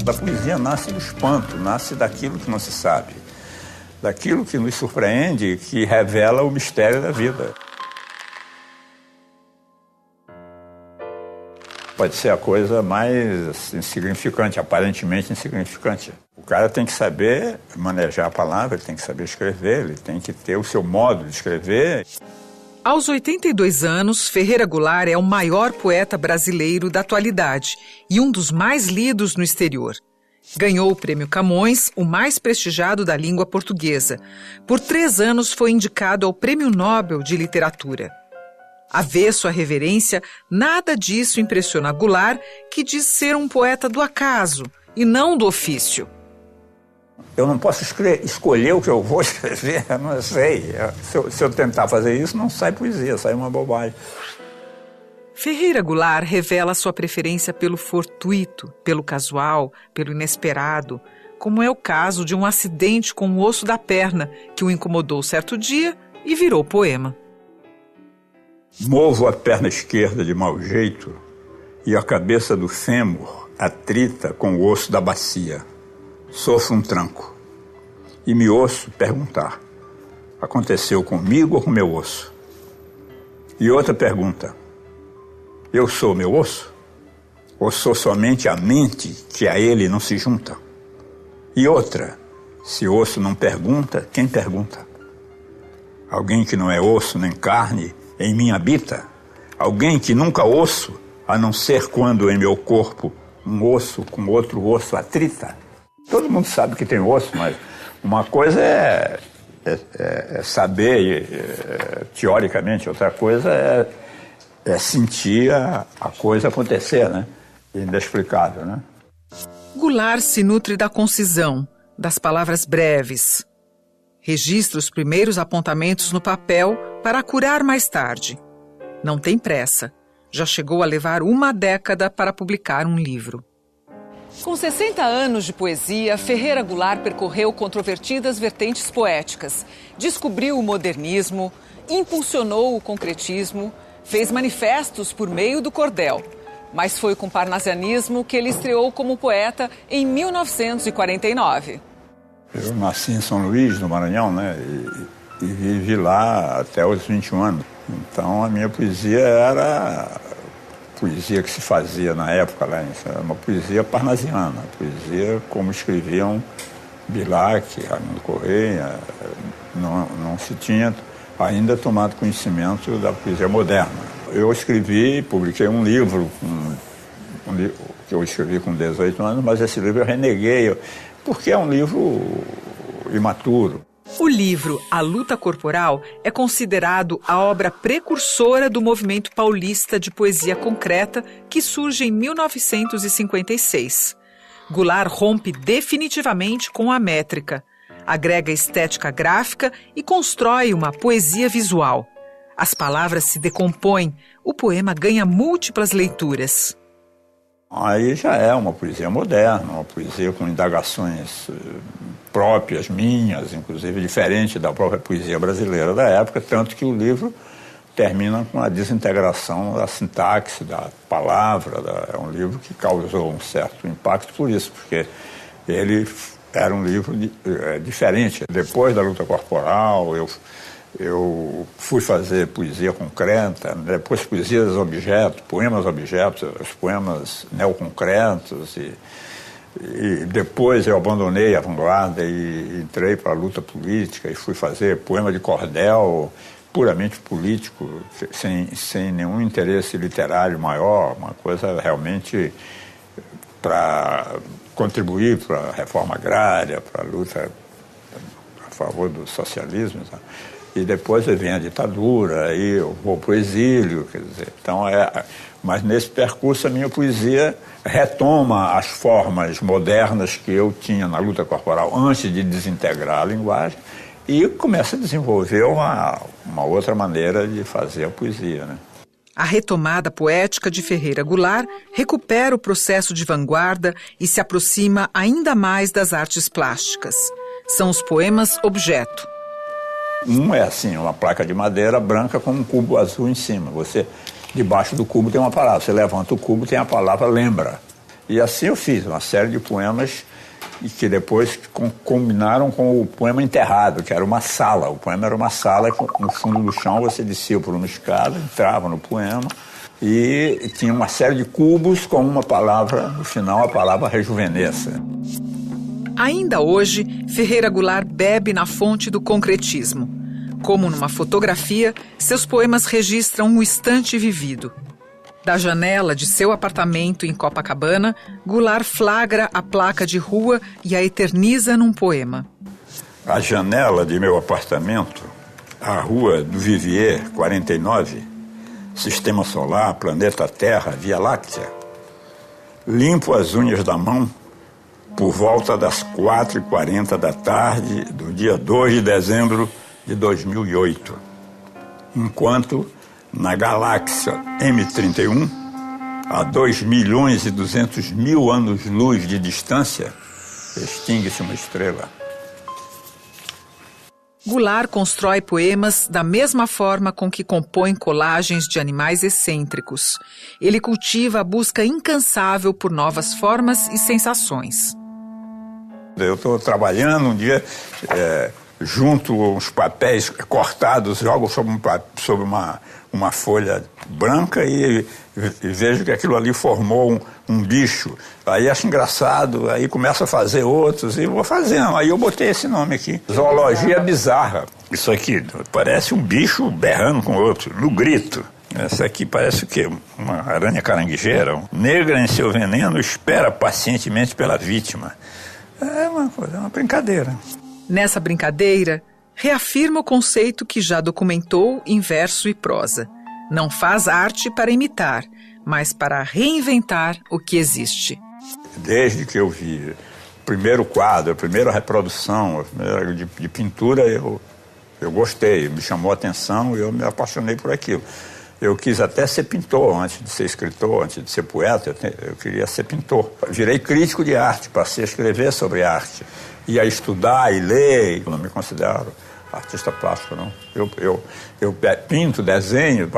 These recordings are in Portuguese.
A poesia nasce do espanto, nasce daquilo que não se sabe, daquilo que nos surpreende, que revela o mistério da vida. Pode ser a coisa mais insignificante, aparentemente insignificante. O cara tem que saber manejar a palavra, ele tem que saber escrever, ele tem que ter o seu modo de escrever. Aos 82 anos, Ferreira Goulart é o maior poeta brasileiro da atualidade e um dos mais lidos no exterior. Ganhou o Prêmio Camões, o mais prestigiado da língua portuguesa. Por 3 anos foi indicado ao Prêmio Nobel de Literatura. Avesso à reverência, nada disso impressiona Goulart, que diz ser um poeta do acaso e não do ofício. Eu não posso escolher o que eu vou escrever, eu não sei. Se eu tentar fazer isso, não sai poesia, sai uma bobagem. Ferreira Goulart revela sua preferência pelo fortuito, pelo casual, pelo inesperado, como é o caso de um acidente com o osso da perna que o incomodou certo dia e virou poema. Movo a perna esquerda de mau jeito e a cabeça do fêmur atrita com o osso da bacia. Sofro um tranco e me ouço perguntar: aconteceu comigo ou com meu osso? E outra pergunta: eu sou meu osso? Ou sou somente a mente que a ele não se junta? E outra: se osso não pergunta, quem pergunta? Alguém que não é osso nem carne em mim habita? Alguém que nunca osso, a não ser quando em meu corpo um osso com outro osso atrita? Todo mundo sabe que tem osso, mas uma coisa é saber teoricamente, outra coisa é sentir a coisa acontecer, né? Inexplicável, né? Goulart se nutre da concisão, das palavras breves. Registra os primeiros apontamentos no papel para curar mais tarde. Não tem pressa. Já chegou a levar 1 década para publicar um livro. Com 60 anos de poesia, Ferreira Goulart percorreu controvertidas vertentes poéticas, descobriu o modernismo, impulsionou o concretismo, fez manifestos por meio do cordel. Mas foi com o parnasianismo que ele estreou como poeta em 1949. Eu nasci em São Luís, no Maranhão, né? E vivi lá até os 21 anos. Então a minha poesia era poesia que se fazia na época lá, uma poesia parnasiana, poesia como escreviam Bilac, Raimundo Correia. Não se tinha ainda tomado conhecimento da poesia moderna. Eu escrevi, publiquei um livro, que eu escrevi com 18 anos, mas esse livro eu reneguei, porque é um livro imaturo. O livro A Luta Corporal é considerado a obra precursora do movimento paulista de poesia concreta que surge em 1956. Goulart rompe definitivamente com a métrica, agrega estética gráfica e constrói uma poesia visual. As palavras se decompõem, o poema ganha múltiplas leituras. Aí já é uma poesia moderna, uma poesia com indagações próprias, minhas, inclusive diferente da própria poesia brasileira da época, tanto que o livro termina com a desintegração da sintaxe, da palavra. É um livro que causou um certo impacto por isso, porque ele era um livro diferente. Depois da Luta Corporal, eu fui fazer poesia concreta, depois poesias objetos, poemas objetos, os poemas neoconcretos, e depois eu abandonei a vanguarda e entrei para a luta política e fui fazer poema de cordel puramente político, sem nenhum interesse literário maior, uma coisa realmente para contribuir para a reforma agrária, para a luta a favor do socialismo, sabe? E depois vem a ditadura, aí eu vou para o exílio, quer dizer, então mas nesse percurso a minha poesia retoma as formas modernas que eu tinha na luta corporal antes de desintegrar a linguagem e começa a desenvolver uma outra maneira de fazer a poesia, né? A retomada poética de Ferreira Goulart recupera o processo de vanguarda e se aproxima ainda mais das artes plásticas. São os poemas objeto. Um é assim, uma placa de madeira branca com um cubo azul em cima. Debaixo do cubo tem uma palavra. Você levanta o cubo, tem a palavra lembra. E assim eu fiz uma série de poemas e que depois combinaram com o poema Enterrado, que era uma sala. O poema era uma sala, no fundo do chão você descia por uma escada, entrava no poema e tinha uma série de cubos com uma palavra, no final a palavra rejuvenesça. Ainda hoje, Ferreira Goulart bebe na fonte do concretismo. Como numa fotografia, seus poemas registram um instante vivido. Da janela de seu apartamento em Copacabana, Goulart flagra a placa de rua e a eterniza num poema. A janela de meu apartamento, a rua do Vivier 49, Sistema Solar, Planeta Terra, Via Láctea. Limpo as unhas da mão por volta das 4h40 da tarde do dia 2 de dezembro de 2008, enquanto na galáxia M31, a 2.200.000 anos-luz de distância, extingue-se uma estrela. Goulart constrói poemas da mesma forma com que compõe colagens de animais excêntricos. Ele cultiva a busca incansável por novas formas e sensações. Eu estou trabalhando um dia, junto uns papéis cortados, jogo sobre uma folha branca e vejo que aquilo ali formou um bicho. Aí acho engraçado, aí começo a fazer outros e vou fazendo. Aí eu botei esse nome aqui, Zoologia Bizarra. Isso aqui parece um bicho berrando com outro, no grito. Essa aqui parece o quê? Uma aranha caranguejeira. Negra em seu veneno espera pacientemente pela vítima. É uma brincadeira. Nessa brincadeira, reafirma o conceito que já documentou em verso e prosa. Não faz arte para imitar, mas para reinventar o que existe. Desde que eu vi o primeiro quadro, a primeira reprodução, a primeira de pintura, eu gostei, me chamou a atenção e eu me apaixonei por aquilo. Eu quis até ser pintor, antes de ser escritor, antes de ser poeta, eu queria ser pintor. Virei crítico de arte, passei a escrever sobre arte. Ia estudar e ler, eu não me considero artista plástico, não. Eu pinto, desenho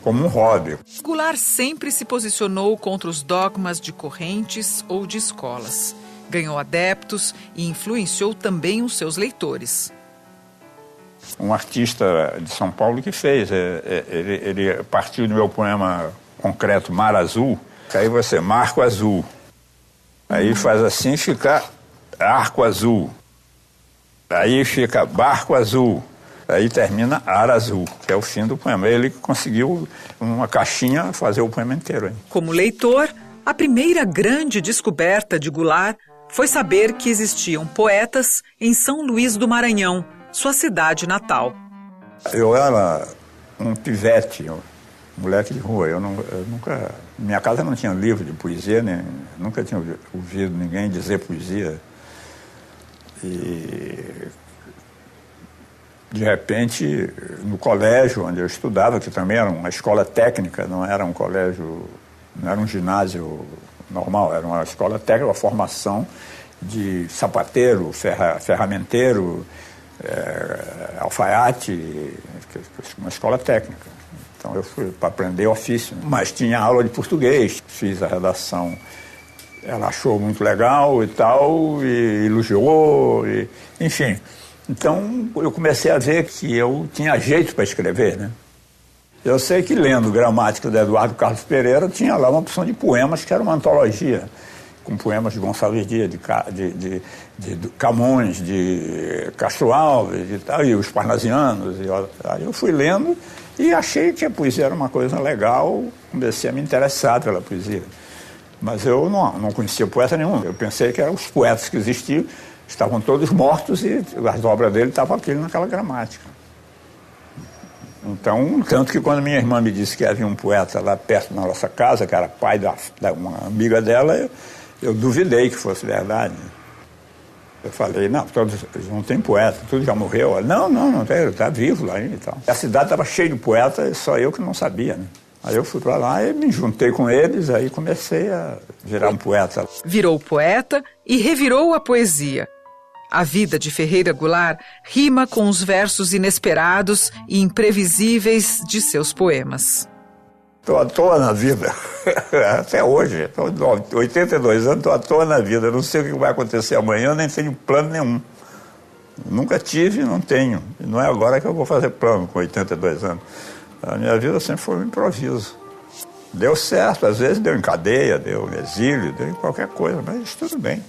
como um hobby. Goulart sempre se posicionou contra os dogmas de correntes ou de escolas. Ganhou adeptos e influenciou também os seus leitores. Um artista de São Paulo que fez, ele partiu do meu poema concreto Mar Azul, aí você marco azul, aí faz assim, fica arco azul, aí fica barco azul, aí termina ar azul, que é o fim do poema. Ele conseguiu, uma caixinha, fazer o poema inteiro. Hein? Como leitor, a primeira grande descoberta de Goulart foi saber que existiam poetas em São Luís do Maranhão, sua cidade natal. Eu era um pivete, moleque de rua. Eu nunca... Minha casa não tinha livro de poesia, nunca tinha ouvido ninguém dizer poesia. E, de repente, no colégio onde eu estudava, que também era uma escola técnica, não era um colégio, não era um ginásio normal, era uma escola técnica, uma formação de sapateiro, ferramenteiro, alfaiate, uma escola técnica. Então eu fui para aprender ofício, mas tinha aula de português, fiz a redação. Ela achou muito legal e tal, e elogiou, enfim. Então eu comecei a ver que eu tinha jeito para escrever, né? Eu sei que lendo Gramática de Eduardo Carlos Pereira tinha lá uma opção de poemas que era uma antologia, com poemas de Gonçalves Dias, de Camões, de Castro Alves e tal, e os Parnasianos. Aí eu fui lendo e achei que a poesia era uma coisa legal, comecei a me interessar pela poesia. Mas eu não conhecia poeta nenhum. Eu pensei que eram os poetas que existiam, estavam todos mortos e as obras dele estavam aqui naquela gramática. Então, tanto que quando minha irmã me disse que havia um poeta lá perto da nossa casa, que era pai de uma amiga dela, eu duvidei que fosse verdade. Eu falei, não, todos não tem poeta, tudo já morreu. Ela, não tem, está vivo lá e tal. A cidade estava cheia de poetas, só eu que não sabia, né? Aí eu fui para lá e me juntei com eles, aí comecei a virar um poeta. Virou poeta e revirou a poesia. A vida de Ferreira Goulart rima com os versos inesperados e imprevisíveis de seus poemas. Estou à toa na vida. Até hoje. Estou 82 anos, estou à toa na vida. Não sei o que vai acontecer amanhã, nem tenho plano nenhum. Nunca tive e não tenho. E não é agora que eu vou fazer plano com 82 anos. A minha vida sempre foi um improviso. Deu certo, às vezes deu em cadeia, deu em exílio, deu em qualquer coisa, mas tudo bem.